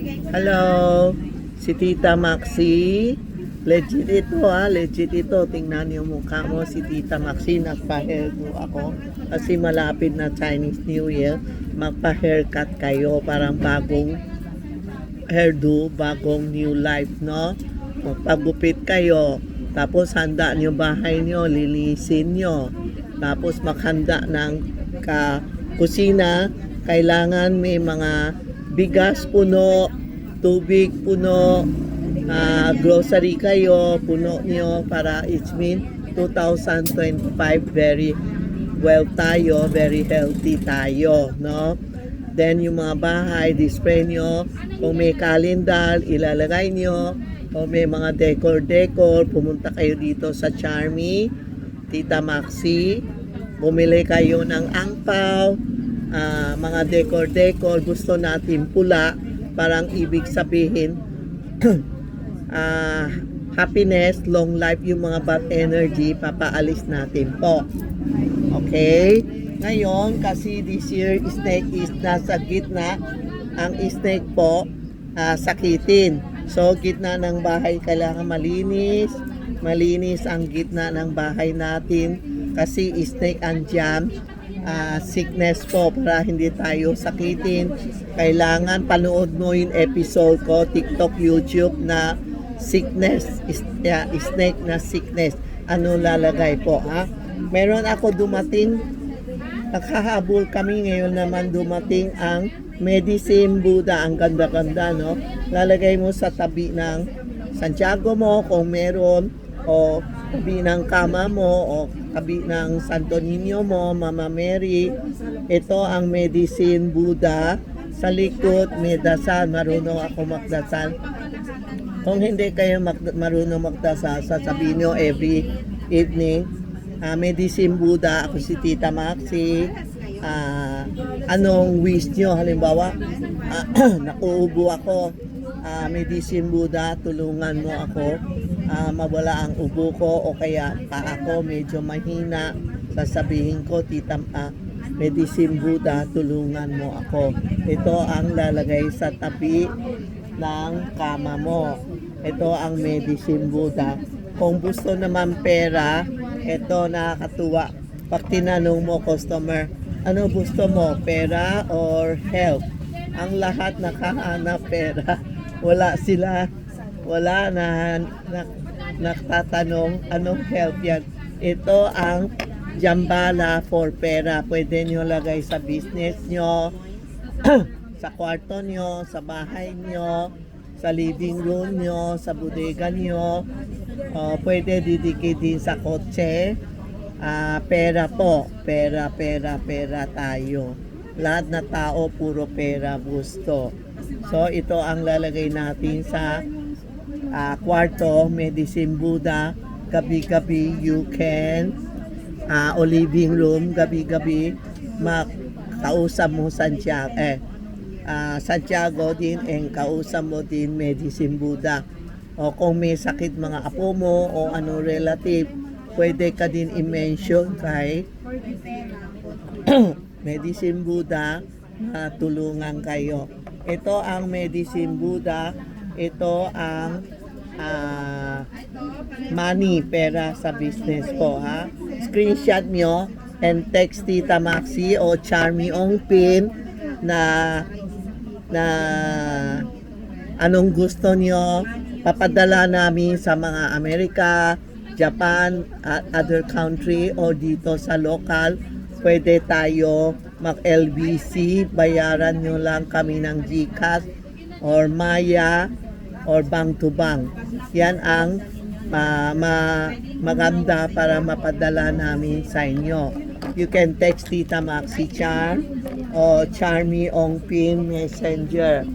Hello, si Tita Maxi. Legit ito legit ito. Tingnan niyo mukha mo, si Tita Maxi. Nagpa-hairdo ako kasi malapit na Chinese New Year. Magpa-haircut kayo, parang bagong hairdo, bagong new life, no? Magpagupit kayo. Tapos handa niyo bahay niyo, linisin niyo. Tapos maghanda ng kusina. Kailangan may mga bigas puno, tubig puno, grocery kayo, puno nyo para it's mean 2025 very well tayo, very healthy tayo, no? Then yung mga bahay, display nyo, kung may kalendar, ilalagay nyo, kung may mga decor, pumunta kayo dito sa Charmy, Tita Maxi, bumili kayo ng angpaw, mga decor, gusto natin pula, parang ibig sabihin happiness, long life, yung mga bad energy, papaalis natin po. Okay? Ngayon, kasi this year, snake is nasa gitna, ang snake po, sakitin. So, gitna ng bahay, kailangan malinis ang gitna ng bahay natin, kasi snake andyan, sickness po, para hindi tayo sakitin. Kailangan panood mo yung episode ko, TikTok, YouTube na sickness, snake na sickness. Ano lalagay po, ha? Meron ako dumating, nakahabol kami ngayon naman, dumating ang medicine Buddha. Ang ganda-ganda, no? Lalagay mo sa tabi ng Santiago mo kung meron, o tabi ng kama mo, o tabi ng Santo Niño mo, Mama Mary. Ito ang medicine Buddha. Sa likod may dasal. Marunong ako magdasal. Kung hindi kayo marunong magdasal, sasabihin nyo every evening, medicine Buddha, ako si Tita Maxi. Anong wish nyo? Halimbawa, nakuubo ako, medicine Buddha, tulungan mo ako, mawala ang ubo ko, o kaya paa ko medyo mahina, sasabihin ko, Tita medicine Buddha, tulungan mo ako. Ito ang lalagay sa tabi ng kama mo. Ito ang medicine Buddha. Kung gusto naman pera, ito nakakatuwa. Pag tinanong mo customer, ano gusto mo, pera or health? Ang lahat nakahanap pera. Wala na nagtatanong anong health yan. Ito ang jambala for pera. Pwede nyo lagay sa business nyo, sa kwarto nyo, sa bahay nyo, sa living room nyo, sa bodega nyo. Pwede didikit din sa kotse. Pera po. Pera tayo. Lahat na tao, puro pera gusto. So, ito ang lalagay natin sa kwarto, medicine Buddha. Gabi-gabi, you can, o living room, gabi-gabi, makausap mo Santiago din, kausap mo din medicine Buddha. O kung may sakit mga apo mo, o ano relative, pwede ka din i-mention kay medicine Buddha na tulungan kayo. Ito ang medicine Buddha. Ito ang money, pera sa business po, ha? Screenshot nyo and text Tita Maxi o Charmy Ong Pin na anong gusto nyo. Papadala namin sa mga Amerika, Japan, at other country, o dito sa local. Pwede tayo mag-LBC, bayaran nyo lang kami ng GCash or Maya or bank to bank. Yan ang maganda para mapadala namin sa inyo. You can text Tita Maxi Charm o Charmy Ong Pin Messenger.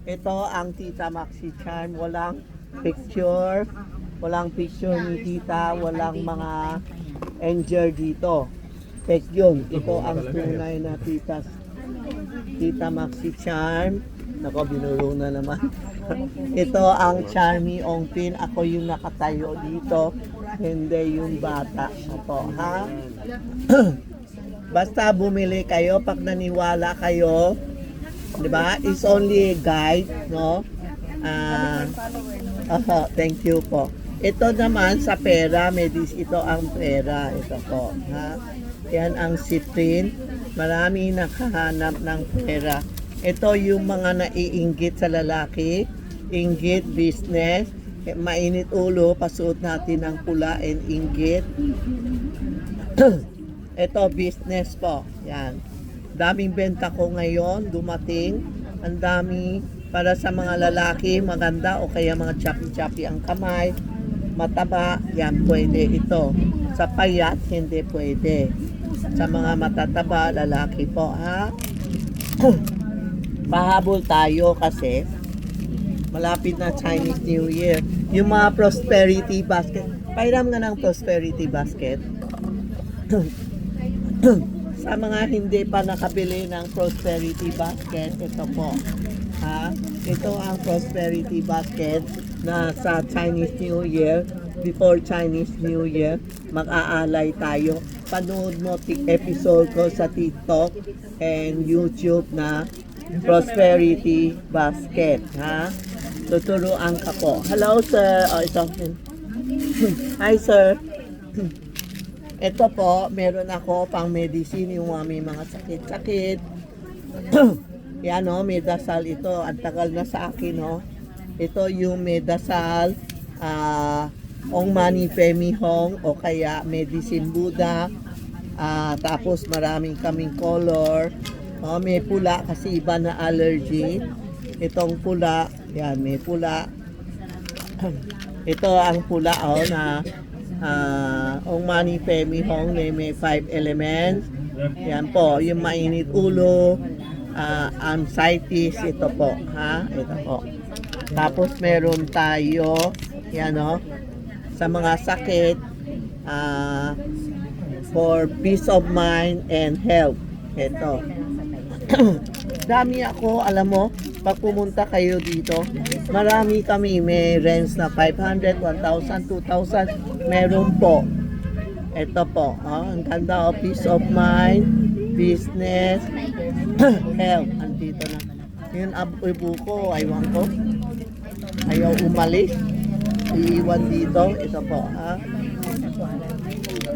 Ito ang Tita Maxi Charm. Walang picture ni Tita, walang mga angel dito. Fake yun. Ito ang tunay na Tita Maxi Charm. Nako, binulong na naman. Ito ang Charmy Ong Pin. Ako yung nakatayo dito, hindi yung bata. Opo, ha? Basta bumili kayo, pag naniwala kayo, Di ba? It's only a guide, no? Thank you po. Ito naman sa pera, ito ang pera. Ito po, ha? Yan ang sitrin. Marami nakahanap ng pera. Ito yung mga naiinggit sa lalaki. Inggit, business. Mainit ulo, pasuot natin ng pula and inggit. Ito, business po. Yan. Daming benta ko ngayon, dumating. Ang dami para sa mga lalaki, maganda o kaya mga choppy-choppy ang kamay. Mataba, yan pwede ito. Sa payat, hindi pwede. Sa mga matataba, lalaki po, ha? Pahabol tayo kasi malapit na Chinese New Year. Yung mga prosperity basket. Pairam nga ng prosperity basket. Sa mga hindi pa nakabili ng prosperity basket, ito po. Ha? Ito ang prosperity basket na sa Chinese New Year. Before Chinese New Year, mag-aalay tayo. Panood mo episode ko sa TikTok and YouTube na prosperity basket. Ha? Tuturuan ka po. Hello, sir. Oh, ito. Hi, sir. Ito po, meron ako pang medicine, yung may mga sakit-sakit. Yan o, medasal ito. Ang tagal na sa akin, no? Ito yung medasal, Ong Mani Padme Hum o kaya Medicine Buddha. Tapos maraming kaming color. May pula kasi iba na allergy. Itong pula, yan, may pula. Ito ang pula na Ong Mani Padme Hum, may 5 elements. Yan po, yung mainit ulo, anxieties, ito po, ha? Ito po. Tapos meron tayo, yan o, sa mga sakit, for peace of mind and health. Ito. Dami ako, alam mo, pag pumunta kayo dito, marami kami, may range na 500, 1,000, 2,000, meron po. Ito po, ang ganda o, peace of mind, business, health, andito na. Yung ibu ko, aywan ko, ayaw umalis, iiwan dito, ito po, ha.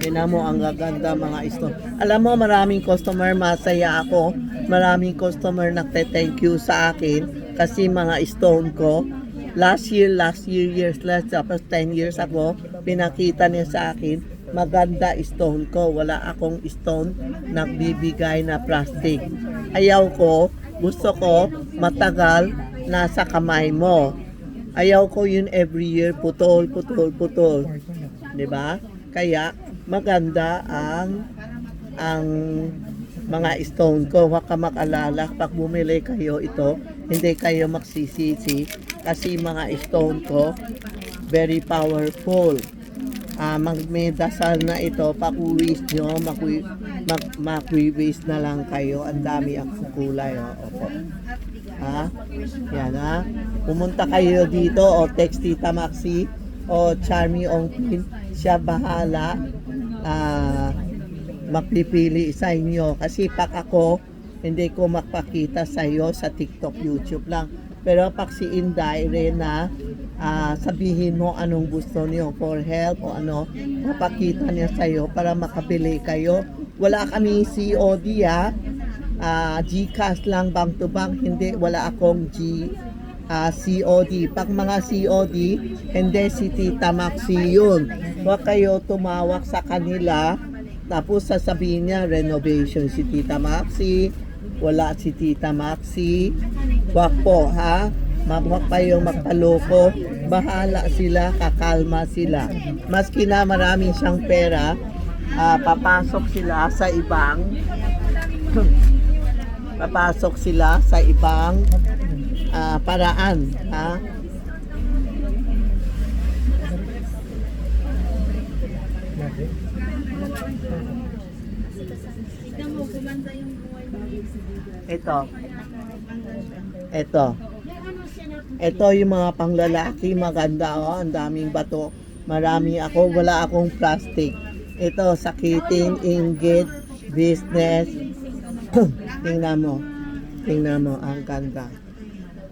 Tingnan mo ang gaganda mga stone. Alam mo, maraming customer, masaya ako. Maraming customer nagte-thank you sa akin kasi mga stone ko. Last year, years less, tapos 10 years ago, pinakita niya sa akin, maganda stone ko. Wala akong stone nagbibigay na plastic. Ayaw ko, gusto ko, matagal, nasa kamay mo. Ayaw ko yun every year, putol. Diba? Kaya, maganda ang mga stone ko. Huwag ka mag-alala pag bumili kayo ito, hindi kayo magsisisi kasi mga stone ko very powerful. Magmedasal na ito, pag-uwis nyo, mag-uwis na lang kayo. Ang dami ang kulay. Opo. Yan ha. Pumunta kayo dito o text Tita Maxi o Charmy Ongpin, siya bahala magpipili sa inyo kasi pag ako hindi ko magpakita sa iyo sa TikTok, YouTube lang, pero pag si Inday Rena sabihin mo anong gusto niyo for help o ano, mapakita niya sa iyo para makabili kayo. Wala kami COD GCash lang, bank to bank, hindi, wala akong COD. Pag mga COD, hindi, si Tita Maxi yun. Huwag kayo tumawag sa kanila, tapos sasabihin niya, renovation si Tita Maxi, wala si Tita Maxi. Huwag po, ha? Huwag kayong magpaloko. Bahala sila, kakalma sila. Maski na marami siyang pera, papasok sila sa ibang paraan, ha? Ito yung mga panglalaki, maganda ang daming bato. Marami ako, wala akong plastic. Ito, sakitin, inggit, business. Tingnan mo. Tingnan mo, ang ganda.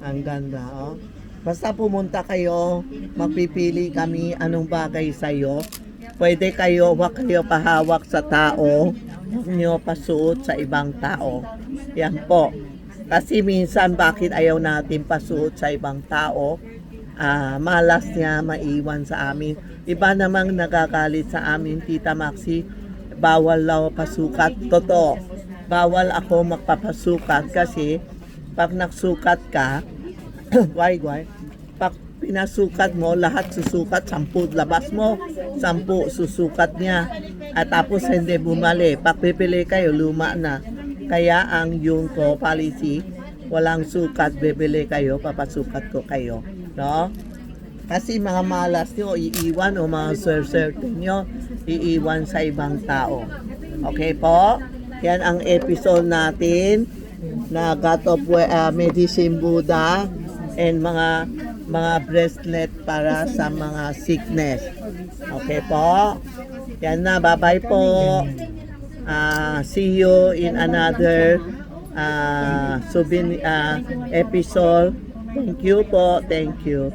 Ang ganda, oh. Basta pumunta kayo, magpipili kami anong bagay sa'yo. Pwede kayo, huwag kayo pahawak sa tao. Huwag nyo pasuot sa ibang tao. Yan po. Kasi minsan, bakit ayaw natin pasuot sa ibang tao? Malas niya maiwan sa amin. Iba namang nagagalit sa amin, Tita Maxi, bawal daw pasukat. Totoo, bawal ako magpapasukat kasi pag nagsukat ka, pag pinasukat mo, lahat susukat, 10 labas mo, 10 susukat niya. At tapos hindi bumali. Pag pipili kayo, luma na. Kaya ang yung ko policy, walang sukat, bibili kayo, papasukat ko kayo. No? Kasi mga malas nyo, iiwan o mga sir-serte nyo, iiwan sa ibang tao. Okay po? Yan ang episode natin na God of Medicine Buddha and mga bracelet para sa mga sickness. Okay po? Yan na, bye-bye po. See you in another episode. Thank you po. Thank you.